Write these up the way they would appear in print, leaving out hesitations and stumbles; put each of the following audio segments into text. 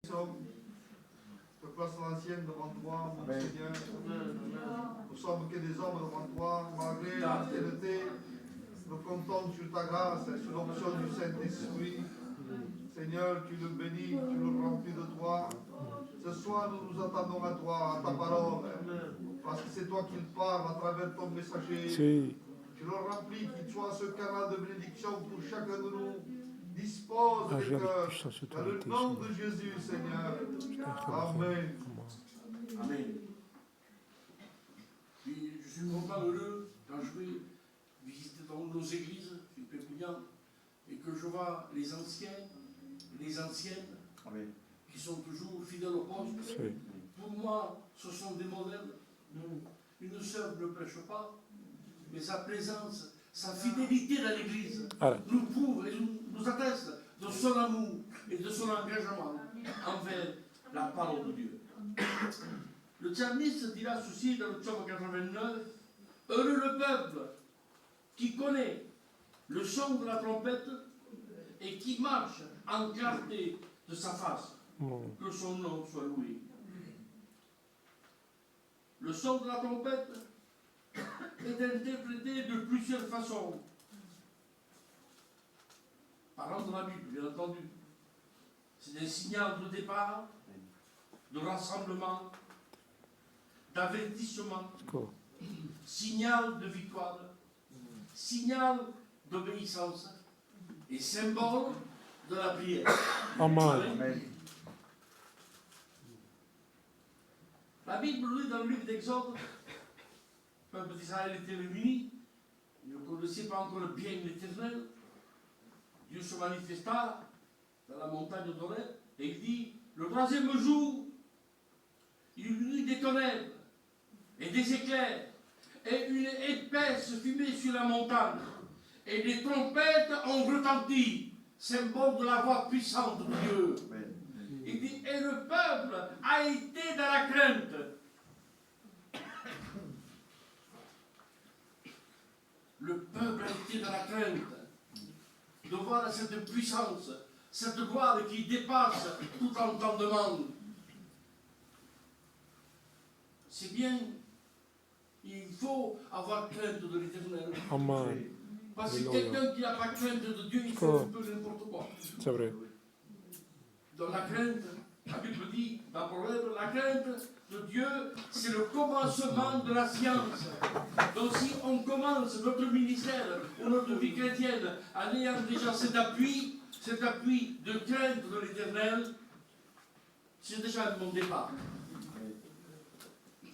Te place l'ancienne devant toi, mon Seigneur. Nous sommes que des hommes devant toi, malgré la fidélité. Nous comptons sur ta grâce et sur l'option du Saint-Esprit. Seigneur, tu le bénis, tu le remplis de toi. Ce soir, nous nous attendons à toi, à ta parole. Parce que c'est toi qui parles à travers ton messager. Sí. Tu le remplis, qu'il soit ce canal de bénédiction pour chacun de nous. Dispose les Agir avec cœurs. puissance et Dans le autorité, nom de Seigneur. Jésus, Seigneur. Amen. Amen. Puis, je suis vraiment heureux quand je vais visiter dans nos églises, Pépignan, et que je vois les anciens, les anciennes, Amen. qui sont toujours fidèles au poste. Sí. Pour moi, ce sont des modèles. Une sœur ne prêche pas, mais sa présence, sa fidélité dans l'église Allez. nous prouve et nous atteste de son amour et de son engagement envers la parole de Dieu. Le psalmiste dira ceci dans le psaume 89, « Heureux le peuple qui connaît le son de la trompette et qui marche en clarté de sa face. Que son nom soit loué. » Le son de la trompette est interprété de plusieurs façons. Parlant de la Bible, bien entendu. C'est un signal de départ, de rassemblement, d'avertissement, signal de victoire, signal d'obéissance et symbole de la prière. Amen. Amen. La Bible nous dit dans le livre d'Exode, le peuple d'Israël était réuni, il ne connaissait pas encore bien l'Éternel. Dieu se manifesta dans la montagne d'Oreb et il dit, le troisième jour, il y eut des ténèbres et des éclairs et une épaisse fumée sur la montagne et les trompettes ont retenti, symbole de la voix puissante de Dieu. Amen. Il dit, et le peuple a été dans la crainte. Le peuple a été dans la crainte de voir cette puissance, cette gloire qui dépasse tout entendement. C'est bien, il faut avoir crainte de l'Éternel. Amen. Parce que quelqu'un qui n'a pas crainte de Dieu, il fait un peu n'importe quoi. C'est vrai. Dans la crainte, la Bible dit, dans Proverbe, la crainte de Dieu, c'est le commencement de la science. Donc si on commence notre ministère ou notre vie chrétienne en ayant déjà cet appui de crainte de l'Éternel, c'est déjà un bon départ.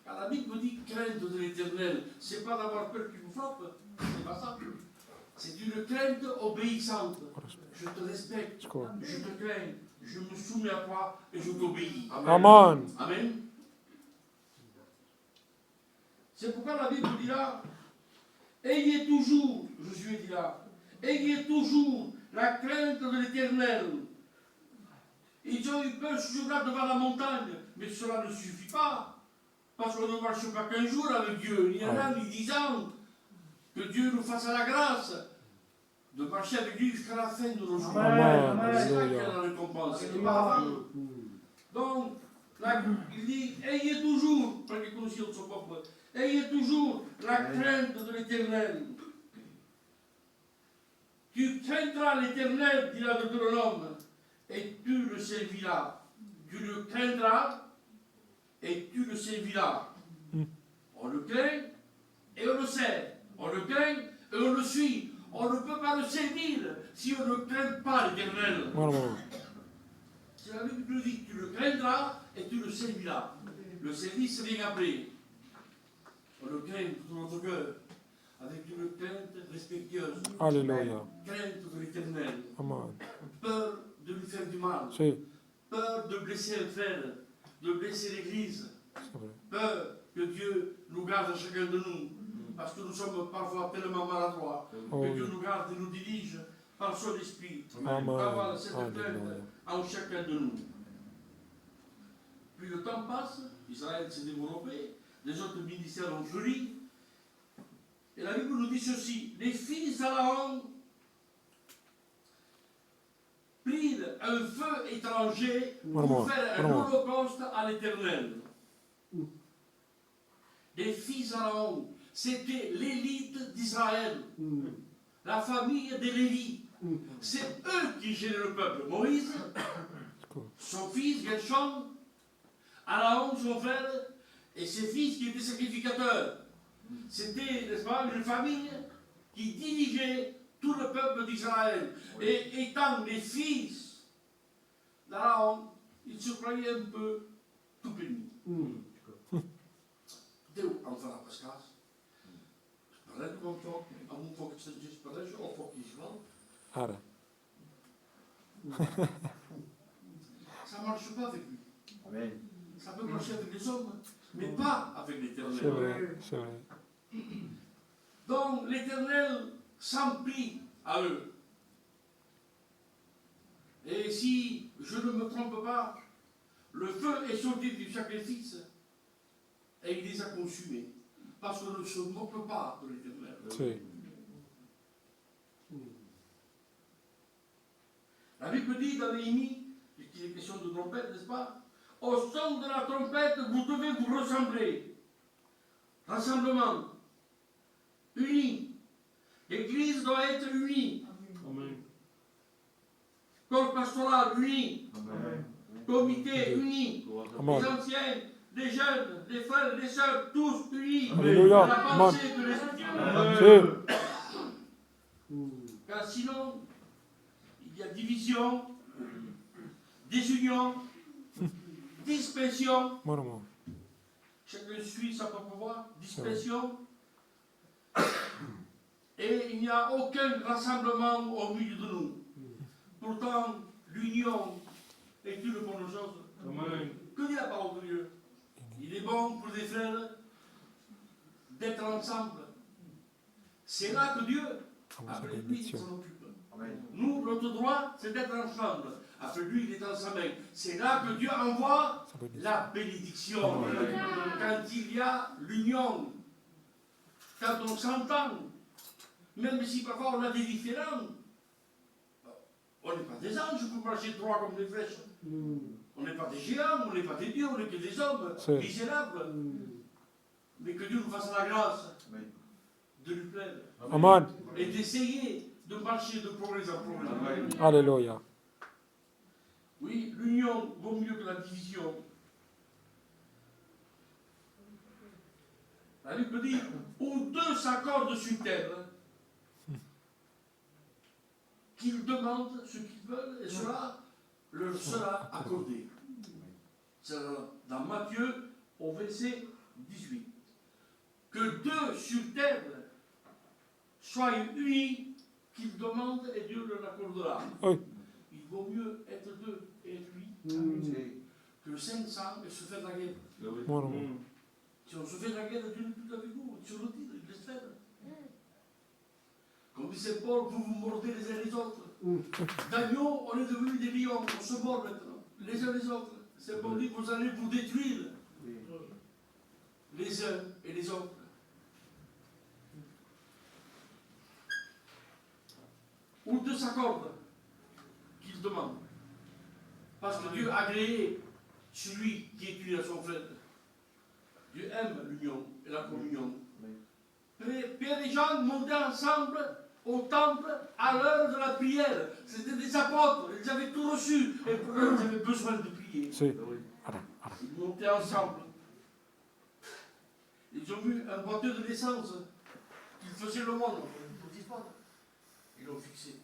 Car la Bible dit crainte de l'Éternel, c'est pas d'avoir peur qu'il vous frappe, c'est pas ça. C'est une crainte obéissante. Je te respecte, je te crains, je me soumets à toi et je t'obéis. Amen. Amen. C'est pourquoi la Bible dit là, ayez toujours, Josué dit là, ayez toujours la crainte de l'Éternel. Ils ont eu peur ce jour-là devant la montagne, mais cela ne suffit pas. Parce qu'on ne marche pas qu'un jour avec Dieu, ni un an, ni 10 ans. Que Dieu nous fasse la grâce de marcher avec lui jusqu'à la fin de nos jours. Amen. C'est là qu'il y a la récompense. C'est pas avant. Donc, là, il dit, ayez toujours, pour que nous son peuple, ayez toujours la crainte de l'Éternel. Tu craindras l'Éternel, dit la Deutéronome, et tu le serviras. Tu le craindras et tu le serviras. On le craint et on le sert. On le craint et on le suit. On ne peut pas le servir si on ne craint pas l'Éternel. C'est la Bible qui nous dit, tu le craindras et tu le serviras. Le service vient après. On le craint de tout notre cœur, avec une crainte respectueuse. Alléluia. Crainte de l'Éternel. Amen. Peur de lui faire du mal. Sí. Peur de blesser un frère, de blesser l'Église. C'est vrai. Peur que Dieu nous garde à chacun de nous. Parce que nous sommes parfois tellement maladroits. Que Dieu nous garde et nous dirige par son esprit. Amen. Pour avoir cette crainte Alléluia. en chacun de nous. Puis le temps passe, Israël s'est développé, les autres ministères ont fleuri. Et la Bible nous dit ceci, les fils d'Aaron prirent un feu étranger Vraiment, pour faire un vraiment. holocauste à l'Éternel. Les fils d'Aaron, c'était l'élite d'Israël, la famille des Lévites. C'est eux qui géraient le peuple. Moïse, son fils Gershon, Aaron, son frère, et ses fils qui étaient sacrificateurs. C'était, n'est-ce pas, une famille qui dirigeait tout le peuple d'Israël. Et étant les fils d'Aaron, ils se croyaient un peu tout bénis. Déu aanvragen, Pascal. Spreek gewoon voor, en moet voor het spreken of voor Israël. Ara. Ça ne marche pas avec lui. Amen. Ça peut marcher avec les hommes, mais pas avec C'est l'Éternel. vrai, c'est vrai. Donc l'Éternel s'en prie à eux. Et si je ne me trompe pas, le feu est sorti du sacrifice et il les a consumés. Parce qu'on ne se moque pas de l'Éternel. Si. La Bible dit dans Néhémie, il est question de trompette, n'est-ce pas? Au son de la trompette, vous devez vous ressembler. Rassemblement. Unis. L'Église doit être unie. Amen. Corps pastoral uni. Amen. Comité uni. Amen. Les anciens, les jeunes, les frères, les sœurs, tous unis. Alléluia. Dans la pensée de l'Esprit. Si. Car sinon, il y a division, désunion, dispersion. Vraiment. Chacun suit sa propre voie, dispersion. Et il n'y a aucun rassemblement au milieu de nous. Pourtant, l'union est une bonne chose. Amen. Que dit la parole de Dieu? Il est bon pour les frères d'être ensemble. C'est là que Dieu, après lui, s'en occupe. Amen. Nous, notre droit, c'est d'être ensemble. Après lui, il est dans sa main. C'est là que Dieu envoie la bénédiction. Quand il y a l'union, quand on s'entend, même si parfois on a des différends, on n'est pas des anges pour marcher droit comme des flèches. On n'est pas des géants, on n'est pas des dieux, on n'est que des hommes C'est- misérables. Mais que Dieu nous fasse la grâce Amen. de lui plaire Amen. et d'essayer de marcher de progrès en progrès. Amen. Alléluia. Oui, l'union vaut mieux que la division. La Bible dit, où deux s'accordent sur terre, qu'ils demandent ce qu'ils veulent, et cela leur sera accordé. C'est dans Matthieu, au verset 18. Que deux sur terre soient unis, qu'ils demandent, et Dieu leur accordera. Oui. Il vaut mieux être deux et être lui que 500 et se faire la guerre. Vraiment. Si on se fait la guerre, Dieu n'est plus avec vous. Sur le titre, il laisse faire. Comme dit Saint Paul, vous vous mordez les uns les autres. D'agneaux, on est devenus des lions, on se mord maintenant, les uns les autres. Saint Paul dit que vous allez vous détruire les uns et les autres. Ou deux s'accordent qu'ils demandent. Parce que Dieu a créé celui qui est uni à son frère. Dieu aime l'union et la communion. Pierre et Jean montaient ensemble au temple à l'heure de la prière. C'était des apôtres, ils avaient tout reçu et pour eux, ils avaient besoin de prier. Si. Ara. Ara. Ils montaient ensemble. Ils ont vu un boiteux de l'essence qui faisait le monde. Ils l'ont fixé.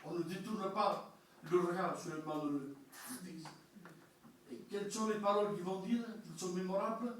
On ne détourne pas le regard sur le malheureux. Et quelles sont les paroles qu'ils vont dire, qu'ils sont mémorables?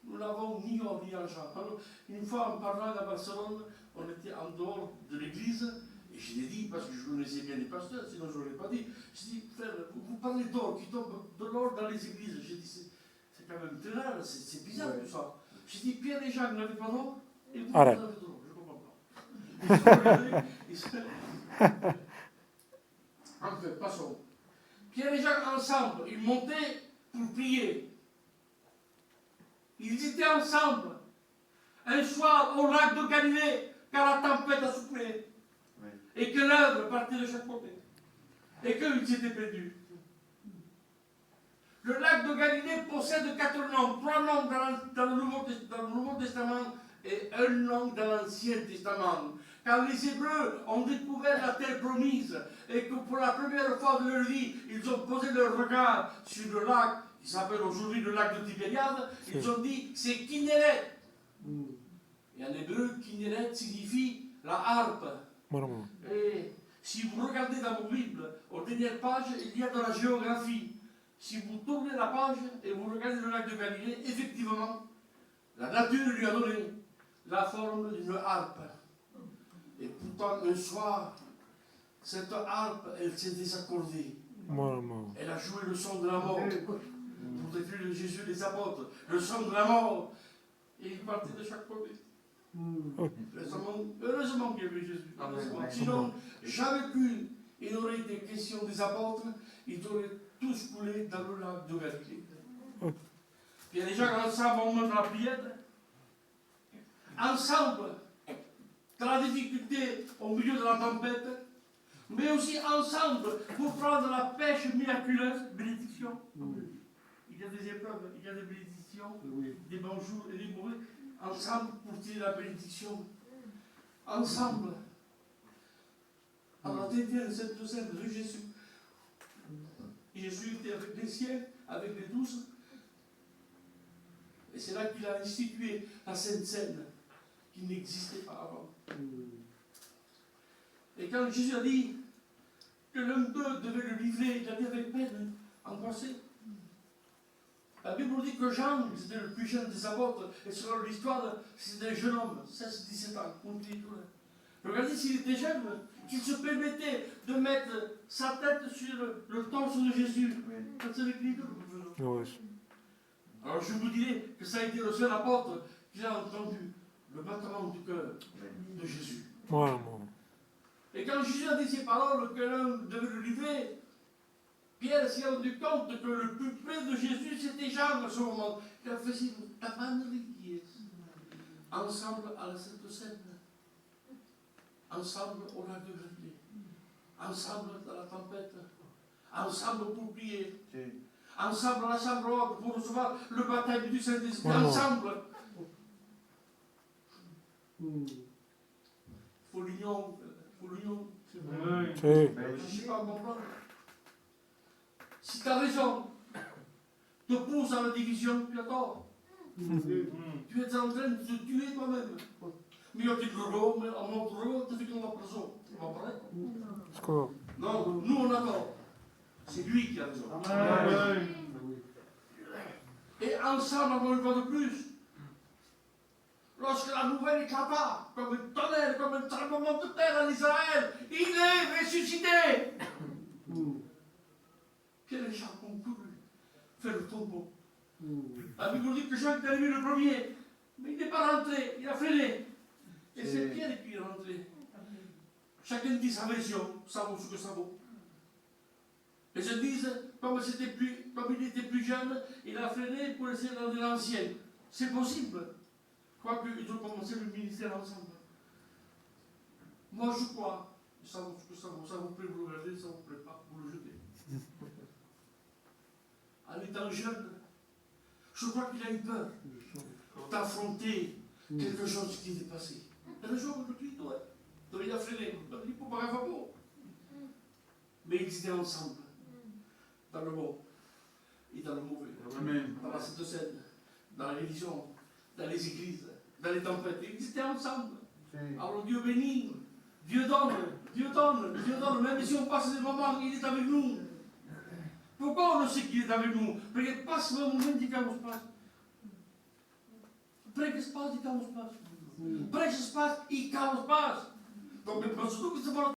Nous n'avons ni or ni argent. Alors, une fois en parlant à Barcelone, on était en dehors de l'église, et je l'ai dit parce que je connaissais bien les pasteurs, sinon je ne l'aurais pas dit. Je dis, frère, vous parlez d'or, qui tombe de l'or dans les églises. J'ai dit, c'est quand même très rare, c'est bizarre tout ça. J'ai dit, Pierre et Jacques n'avaient pas d'or, et vous, Arrête. vous avez de l'or. Je ne comprends pas. Ils se regardaient, Enfin, passons. Pierre et Jacques ensemble, ils montaient pour prier. Ils étaient ensemble. Un soir au lac de Galilée, car la tempête a soufflé. et que l'œuvre partait de chaque côté, et qu'ils étaient perdus. Le lac de Galilée possède 4 noms, 3 noms dans le Nouveau Testament et un nom dans l'Ancien Testament. Quand les Hébreux ont découvert la terre promise et que pour la première fois de leur vie, ils ont posé leur regard sur le lac, qui s'appelle aujourd'hui le lac de Tibériade, ils ont dit c'est Kinneret. Et en hébreu, Kinneret signifie la harpe. Moramo. Et si vous regardez dans vos Bibles, aux dernières pages, il y a de la géographie. Si vous tournez la page et vous regardez le lac de Galilée, effectivement, la nature lui a donné la forme d'une harpe. Et pourtant, un soir, cette harpe, elle s'est désaccordée. Moramo. Elle a joué le son de la mort pour décrire Jésus des apôtres, le son de la mort. Et il partait de chaque côté. Heureusement qu'il y avait Jésus. Heureusement. Sinon, jamais plus il n'aurait été question des apôtres, ils auraient tous coulé dans le lac de Galilée. Il y a des gens ensemble au moment de la prière, ensemble, dans la difficulté, au milieu de la tempête, mais aussi ensemble pour prendre la pêche miraculeuse, bénédiction. Il y a des épreuves, il y a des bénédictions, des bons jours et des mauvais, ensemble pour tirer la bénédiction. Ensemble. Alors, déterre cette scène de Jésus. Jésus était avec les siens, avec les 12. Et c'est là qu'il a institué la Sainte Seine qui n'existait pas avant. Et quand Jésus a dit que l'un d'eux devait le livrer, il a dit avec peine, angoissé. La Bible dit que Jean, c'était le plus jeune des apôtres, et selon l'histoire, c'était un jeune homme, 16-17 ans, regardez s'il était jeune, qu'il se permettait de mettre sa tête sur le torse de Jésus. Vous savez que alors je vous dirais que ça a été le seul apôtre qui a entendu le battement du cœur de Jésus. Moramo. Et quand Jésus a dit ces paroles que l'un devait le livrer, Pierre s'est rendu compte que le plus près de Jésus, c'était Jean à ce moment. Il a fait signe, ta main ensemble à la Sainte Seine, ensemble au lac de Galilée, ensemble dans la tempête, ensemble pour prier, ensemble à la chambre haute pour recevoir le baptême du Saint-Esprit, ensemble. Faut l'union, Sí. je ne sais pas comprendre. Si ta raison te pousse à la division, tu as tort. Tu es en train de te tuer toi-même. Mais on te dit, en notre rôle, tu fais comme la prison. C'est pas vrai? Score. Non, nous on a tort. C'est lui qui a raison. Et ensemble, encore une fois de plus, lorsque la nouvelle éclata, comme un tonnerre, comme un tremblement de terre en Israël, il est ressuscité. Pierre et Jacques ont couru faire le tombeau. La Bible dit que Jacques est arrivé le premier, mais il n'est pas rentré, il a freiné. Et c'est Pierre qui est rentré. Chacun dit sa version, ça vaut ce que ça vaut. Les gens disent, comme il était plus jeune, il a freiné pour essayer d'aller dans l'ancienne. C'est possible. Quoique ils ont commencé le ministère ensemble. Moi je crois, ça vaut ce que ça vaut. Ça vous plaît, vous le regardez, ça vous plaît pas, vous le jetez. En étant jeune, je crois qu'il a eu peur d'affronter quelque chose qui était passé. Un jour, le dit, ouais, il a freiné, il a dit, pour pas avoir beau. Mais ils étaient ensemble, dans le bon et dans le mauvais, dans la Sainte Seine, dans la religion, dans les églises, dans les tempêtes. Ils étaient ensemble. Alors Dieu bénit, Dieu donne, Dieu donne, Dieu donne. Même si on passe des moments, il est avec nous. Pourquoi on le sait qu'il est avec nous? Perché passa un momento che abbiamo spazio. Perché spazio che abbiamo spazio. Perché spazio e abbiamo spazio. Come posso tu che si